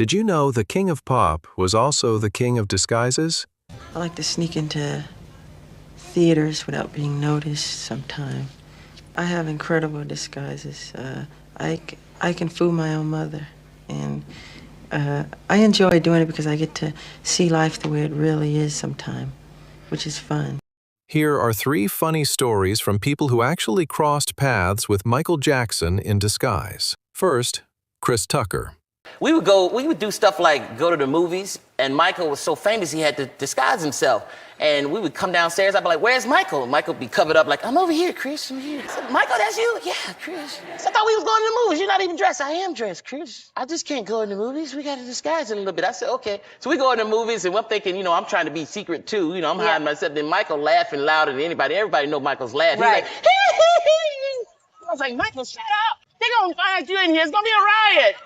Did you know the King of Pop was also the king of disguises? I like to sneak into theaters without being noticed sometime. I have incredible disguises. I can fool my own mother, and I enjoy doing it because I get to see life the way it really is sometime, which is fun. Here are 3 funny stories from people who actually crossed paths with Michael Jackson in disguise. First, Chris Tucker. We would do stuff like go to the movies, and Michael was so famous he had to disguise himself. And we would come downstairs, I'd be like, "Where's Michael?" Michael would be covered up like, "I'm over here, Chris, I'm here." I said, "Michael, that's you?" "Yeah, Chris." I thought we was going to the movies. "You're not even dressed." "I am dressed, Chris. I just can't go in the movies. We got to disguise it a little bit." I said, "Okay." So we go in the movies, and I'm thinking, I'm trying to be secret too. I'm hiding myself. Then Michael laughing louder than anybody. Everybody know Michael's laughing. Right. He's like, hee, hee, hee. I was like, "Michael, shut up. They're going to find you in here. It's going to be a riot."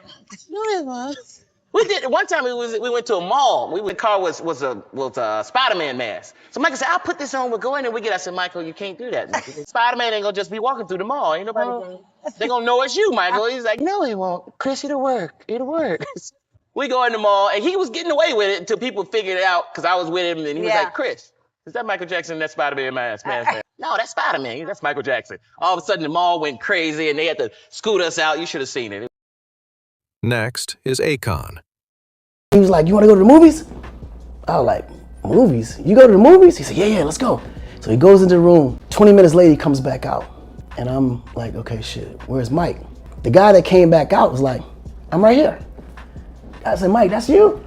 No, it was. We did one time. We went to a mall. The car was a Spider-Man mask. So Michael said, "I'll put this on. We'll go in and we get." I said, "Michael, you can't do that. Spider-Man ain't gonna just be walking through the mall. Ain't nobody. They gonna know it's you, Michael." He's like, "No, it won't. Chris, it'll work. It'll work." We go in the mall and he was getting away with it until people figured it out because I was with him and he was like, "Chris, is that Michael Jackson? That Spider-Man mask?" "No, that's Spider-Man. That's Michael Jackson." All of a sudden the mall went crazy and they had to scoot us out. You should have seen it. Next is Akon. He was like, "You want to go to the movies?" I was like, "Movies? You go to the movies?" He said, "Yeah, let's go." So he goes into the room. 20 minutes later, he comes back out. And I'm like, okay, shit, where's Mike? The guy that came back out was like, "I'm right here." I said, "Mike, that's you?"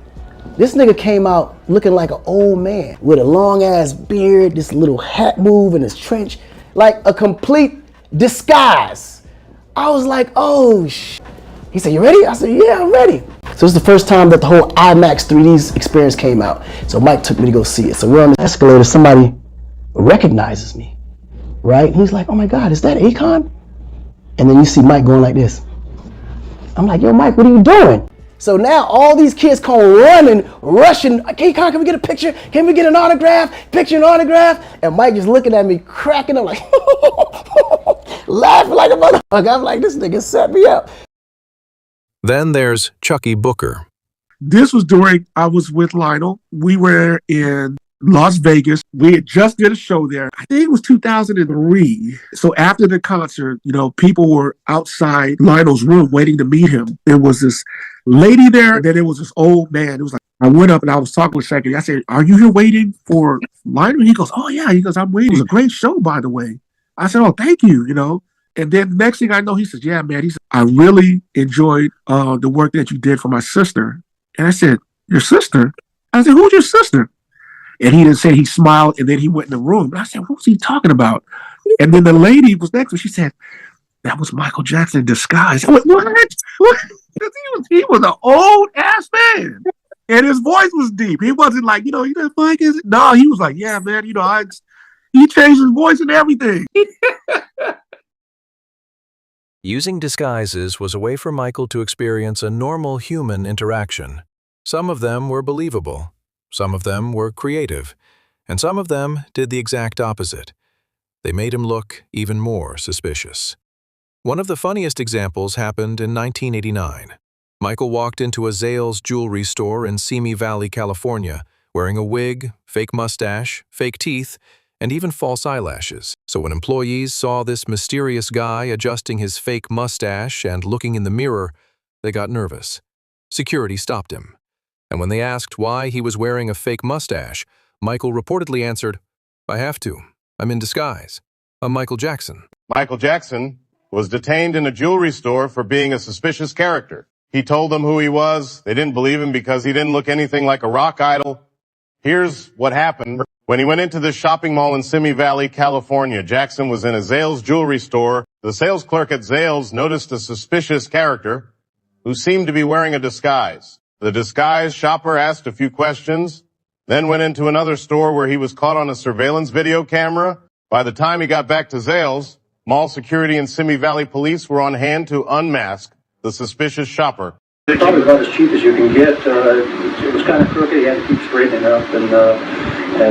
This nigga came out looking like an old man with a long ass beard, this little hat move in his trench, like a complete disguise. I was like, oh shit. He said, "You ready?" I said, "Yeah, I'm ready." So it's the first time that the whole IMAX 3D experience came out. So Mike took me to go see it. So we're on the escalator, somebody recognizes me, right? And he's like, "Oh my God, is that Akon?" And then you see Mike going like this. I'm like, "Yo, Mike, what are you doing?" So now all these kids come running, rushing. "Akon, can we get a picture? Can we get an autograph? Picture and autograph?" And Mike just looking at me, cracking up like, laughing like a motherfucker. I'm like, this nigga set me up. Then there's Chucky Booker. This was during I was with Lionel. We were in Las Vegas. We had just did a show there. I think it was 2003. So after the concert, people were outside Lionel's room waiting to meet him. There was this lady there, and then there was this old man. It was like, I went up and I was talking with Shaggy. I said, "Are you here waiting for Lionel?" He goes, "Oh yeah." He goes, "I'm waiting. It was a great show, by the way." I said, "Oh, thank you, And then the next thing I know, he says, "Yeah, man." He said, "I really enjoyed the work that you did for my sister." And I said, "Your sister?" I said, "Who's your sister?" And he didn't say. He smiled, and then he went in the room. And I said, "Who's he talking about?" And then the lady was next to me. She said, "That was Michael Jackson in disguise." I went, "What?" He was an old ass man. And his voice was deep. He wasn't like, that Mike is. No, he was like, "Yeah, man, he changed his voice and everything." Using disguises was a way for Michael to experience a normal human interaction. Some of them were believable, some of them were creative, and some of them did the exact opposite. They made him look even more suspicious. One of the funniest examples happened in 1989. Michael walked into a Zales jewelry store in Simi Valley, California, wearing a wig, fake mustache, fake teeth, and even false eyelashes. So when employees saw this mysterious guy adjusting his fake mustache and looking in the mirror, they got nervous. Security stopped him. And when they asked why he was wearing a fake mustache, Michael reportedly answered, "I have to. I'm in disguise. I'm Michael Jackson." Michael Jackson was detained in a jewelry store for being a suspicious character. He told them who he was. They didn't believe him because he didn't look anything like a rock idol. Here's what happened. When he went into this shopping mall in Simi Valley, California, Jackson was in a Zales jewelry store. The sales clerk at Zales noticed a suspicious character who seemed to be wearing a disguise. The disguised shopper asked a few questions, then went into another store where he was caught on a surveillance video camera. By the time he got back to Zales, mall security and Simi Valley police were on hand to unmask the suspicious shopper. It's probably about as cheap as you can get. It was kind of crooked. He had to keep straightening it up, and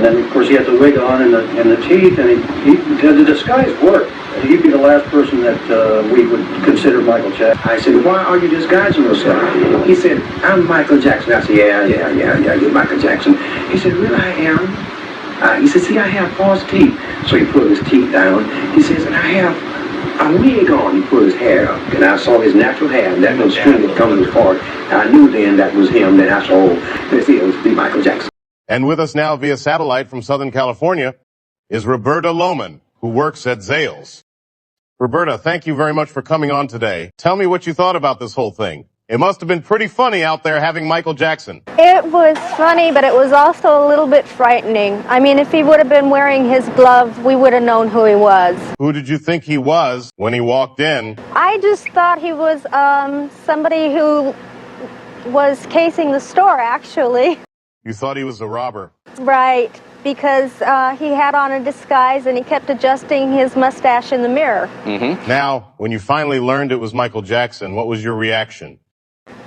then of course he had the wig on and the teeth, and the disguise worked. You'd be the last person that we would consider Michael Jackson. I said, why are you disguising yourself? He said, I'm Michael Jackson. I said, yeah, you're Michael Jackson. He said, really, I am? He said, see, I have false teeth. So he put his teeth down. He says, and I have a wig on. He put his hair up. And I saw his natural hair, and that little string that comes forward. I knew then that was him. Then I saw, oh, this is be Michael Jackson. And with us now via satellite from Southern California is Roberta Lohman, who works at Zales. Roberta, thank you very much for coming on today. Tell me what you thought about this whole thing. It must have been pretty funny out there having Michael Jackson. It was funny, but it was also a little bit frightening. I mean, if he would have been wearing his glove, we would have known who he was. Who did you think he was when he walked in? I just thought he was somebody who was casing the store, actually. You thought he was a robber. Right, because he had on a disguise and he kept adjusting his mustache in the mirror. Mm-hmm. Now, when you finally learned it was Michael Jackson, what was your reaction?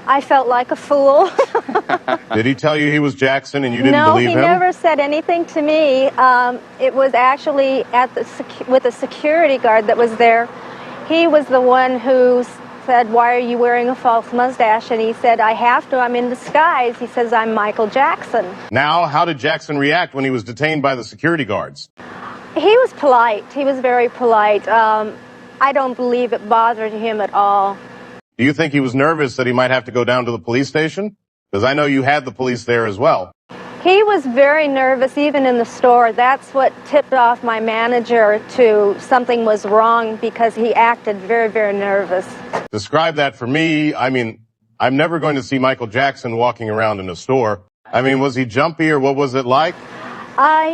I felt like a fool. Did he tell you he was Jackson and you didn't believe him? No, he never said anything to me. It was actually at with a security guard that was there. He was the one who said, why are you wearing a false mustache? And he said, I have to, I'm in disguise. He says, I'm Michael Jackson. Now, how did Jackson react when he was detained by the security guards? He was polite. He was very polite. I don't believe it bothered him at all. Do you think he was nervous that he might have to go down to the police station? Because I know you had the police there as well. He was very nervous, even in the store. That's what tipped off my manager to something was wrong, because he acted very, very nervous. Describe that for me. I mean, I'm never going to see Michael Jackson walking around in a store. I mean, was he jumpy or what was it like?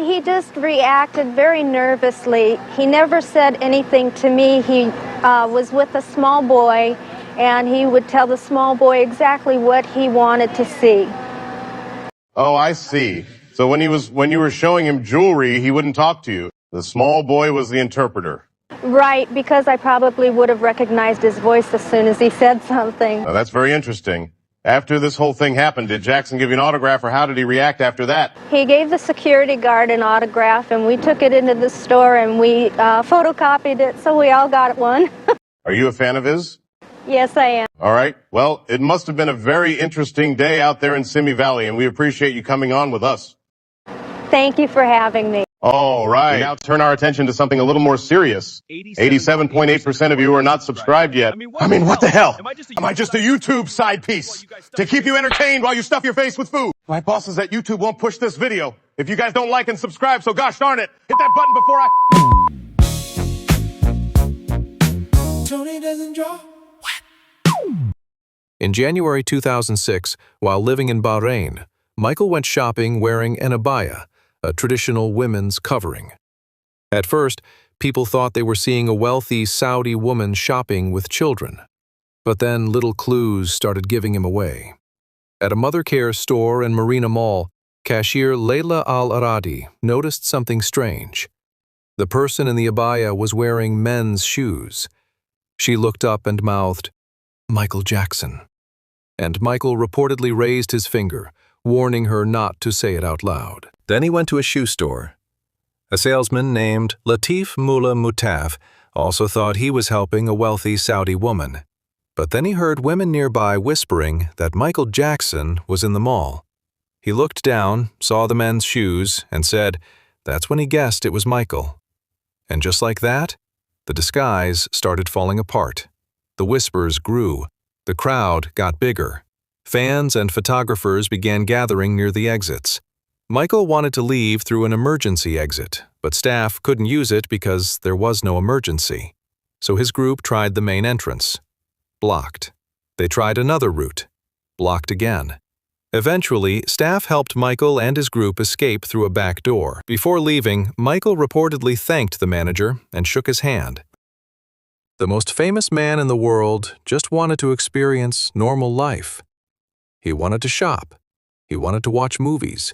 He just reacted very nervously. He never said anything to me. He was with a small boy, and he would tell the small boy exactly what he wanted to see. Oh, I see. So when you were showing him jewelry, he wouldn't talk to you. The small boy was the interpreter. Right, because I probably would have recognized his voice as soon as he said something. Now, that's very interesting. After this whole thing happened, did Jackson give you an autograph, or how did he react after that? He gave the security guard an autograph, and we took it into the store, and we photocopied it, so we all got one. Are you a fan of his? Yes, I am. All right. Well, it must have been a very interesting day out there in Simi Valley, and we appreciate you coming on with us. Thank you for having me. All right. We now turn our attention to something a little more serious. 87.8% of you are not subscribed yet. I mean, what the hell? Am I just a YouTube side piece to keep you entertained while you stuff your face with food? My bosses at YouTube won't push this video if you guys don't like and subscribe, so gosh darn it, hit that button before I... Tony doesn't draw. In January 2006, while living in Bahrain, Michael went shopping wearing an abaya, a traditional women's covering. At first, people thought they were seeing a wealthy Saudi woman shopping with children. But then little clues started giving him away. At a mother care store in Marina Mall, cashier Layla Al-Aradi noticed something strange. The person in the abaya was wearing men's shoes. She looked up and mouthed, "Michael Jackson." And Michael reportedly raised his finger, warning her not to say it out loud. Then he went to a shoe store. A salesman named Latif Mullah Mutaf also thought he was helping a wealthy Saudi woman. But then he heard women nearby whispering that Michael Jackson was in the mall. He looked down, saw the men's shoes, and said that's when he guessed it was Michael. And just like that, the disguise started falling apart. The whispers grew. The crowd got bigger. Fans and photographers began gathering near the exits. Michael wanted to leave through an emergency exit, but staff couldn't use it because there was no emergency. So his group tried the main entrance. Blocked. They tried another route. Blocked again. Eventually, staff helped Michael and his group escape through a back door. Before leaving, Michael reportedly thanked the manager and shook his hand. The most famous man in the world just wanted to experience normal life. He wanted to shop. He wanted to watch movies.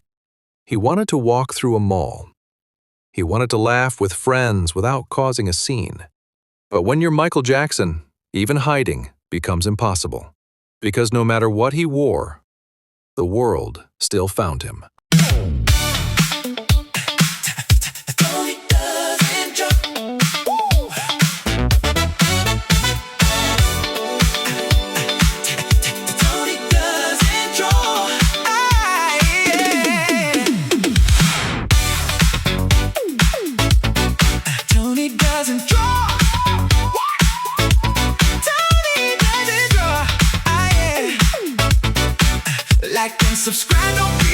He wanted to walk through a mall. He wanted to laugh with friends without causing a scene. But when you're Michael Jackson, even hiding becomes impossible. Because no matter what he wore, the world still found him. like and subscribe, don't be